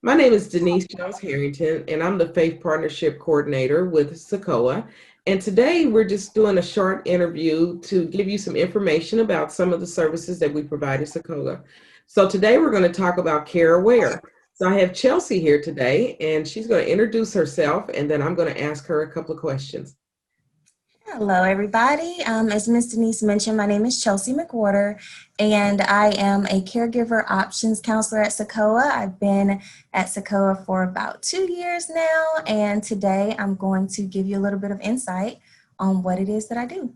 My name is Denise Jones Harrington, and I'm the Faith Partnership Coordinator with CICOA. And today we're just doing a short interview to give you some information about some of the services that we provide at CICOA. So today we're going to talk about CareAware. So I have Chelsea here today, and she's going to introduce herself, and then I'm going to ask her a couple of questions. Hello, everybody. As Ms. Denise mentioned, my name is Chelsea McWhorter, and I am a caregiver options counselor at CICOA. I've been at CICOA for about 2 years now, and today I'm going to give you a little bit of insight on what it is that I do.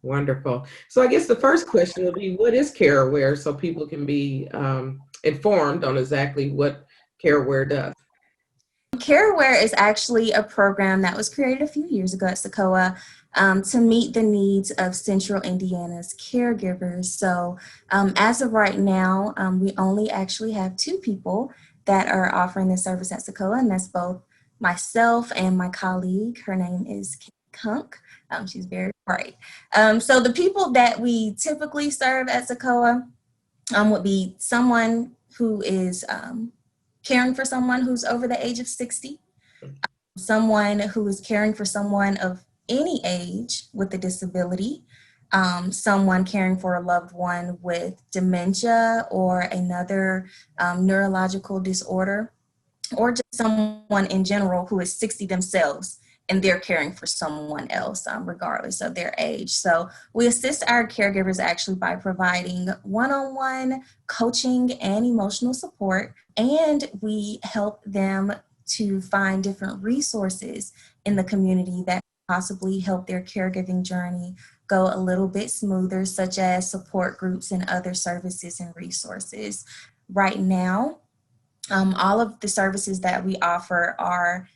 Wonderful. So I guess the first question will be, what is CareAware so people can be informed on exactly what CareAware does? CareAware is actually a program that was created a few years ago at CICOA to meet the needs of Central Indiana's caregivers. So as of right now, we only actually have two people that are offering this service at CICOA, and that's both myself and my colleague. Her name is Kate Kunk. She's very bright. So the people that we typically serve at CICOA would be someone who is caring for someone who's over the age of 60, someone who is caring for someone of any age with a disability, someone caring for a loved one with dementia or another neurological disorder, or just someone in general who is 60 themselves and they're caring for someone else, regardless of their age. So we assist our caregivers actually by providing one-on-one coaching and emotional support, and we help them to find different resources in the community that possibly help their caregiving journey go a little bit smoother, such as support groups and other services and resources. Right now, all of the services that we offer are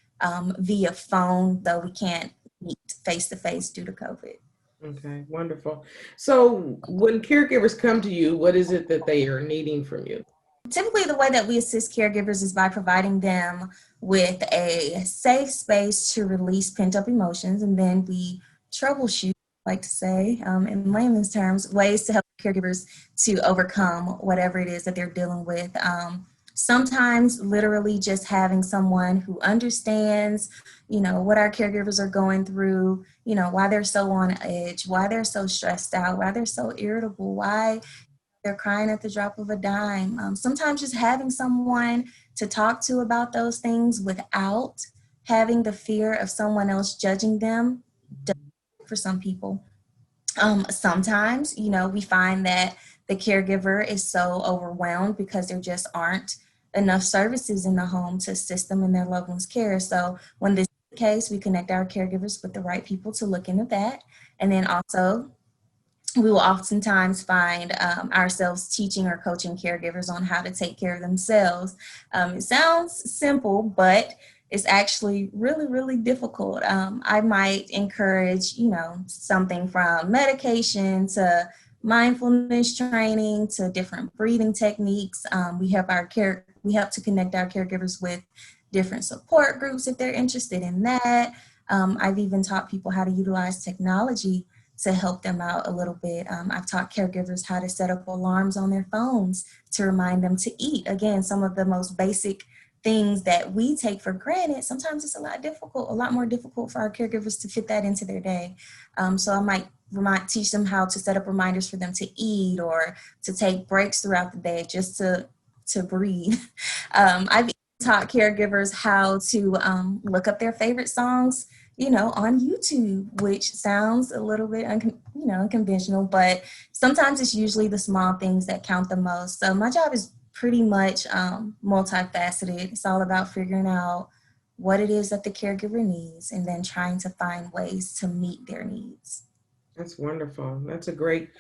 via phone, though we can't meet face to face due to COVID. Okay, wonderful. So when caregivers come to you, what is it that they are needing from you? Typically, the way that we assist caregivers is by providing them with a safe space to release pent up emotions, and then we troubleshoot, like to say, in layman's terms, ways to help caregivers to overcome whatever it is that they're dealing with. Sometimes, literally, just having someone who understands, what our caregivers are going through, why they're so on edge, why they're so stressed out, why they're so irritable, why they're crying at the drop of a dime. Sometimes just having someone to talk to about those things without having the fear of someone else judging them does work for some people. Sometimes, we find that the caregiver is so overwhelmed because there just aren't enough services in the home to assist them in their loved one's care. So when this is the case, we connect our caregivers with the right people to look into that. And then also, we will oftentimes find ourselves teaching or coaching caregivers on how to take care of themselves. It sounds simple, but it's actually really, really difficult. I might encourage, something from medication to mindfulness training to different breathing techniques. We help to connect our caregivers with different support groups if they're interested in that. I've even taught people how to utilize technology to help them out a little bit. I've taught caregivers how to set up alarms on their phones to remind them to eat. Again, some of the most basic things that we take for granted, sometimes it's a lot more difficult for our caregivers to fit that into their day. So I might teach them how to set up reminders for them to eat or to take breaks throughout the day just to breathe. I've taught caregivers how to look up their favorite songs, on YouTube, which sounds a little bit, unconventional, but sometimes it's usually the small things that count the most. So my job is pretty much multifaceted. It's all about figuring out what it is that the caregiver needs and then trying to find ways to meet their needs. That's wonderful. That's a great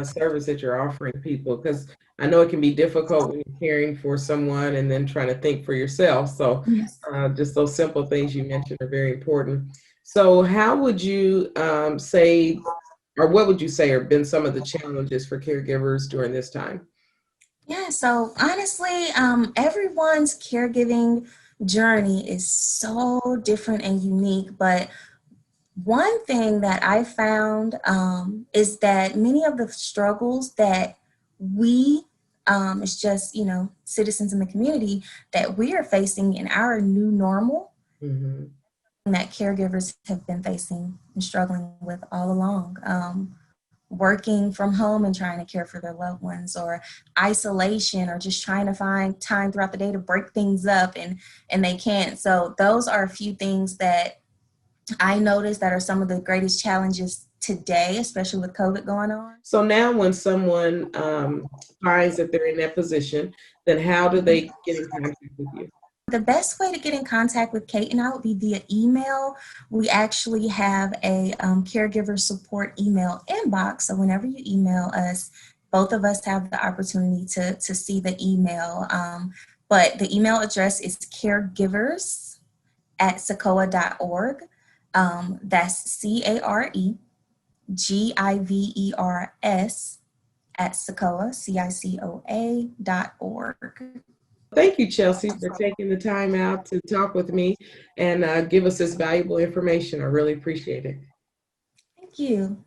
service that you're offering people because I know it can be difficult when you're caring for someone and then trying to think for yourself. So Yes. just those simple things you mentioned are very important. So how would you say, or what would you say have been some of the challenges for caregivers during this time? Yeah, so honestly, everyone's caregiving journey is so different and unique, but one thing that I found is that many of the struggles that we It's just, citizens in the community that we are facing in our new normal Mhm. that caregivers have been facing and struggling with all along. Working from home and trying to care for their loved ones, or isolation, or just trying to find time throughout the day to break things up and they can't. So those are a few things that I noticed that are some of the greatest challenges today, especially with COVID going on. So now when someone finds that they're in that position, then how do they get in contact with you? The best way to get in contact with Kate and I would be via email. We actually have a caregiver support email inbox. So whenever you email us, both of us have the opportunity to see the email. But the email address is caregivers@CICOA.org. That's CAREGIVERS at CICOA, CICOA.org. Thank you, Chelsea, for taking the time out to talk with me and give us this valuable information. I really appreciate it. Thank you.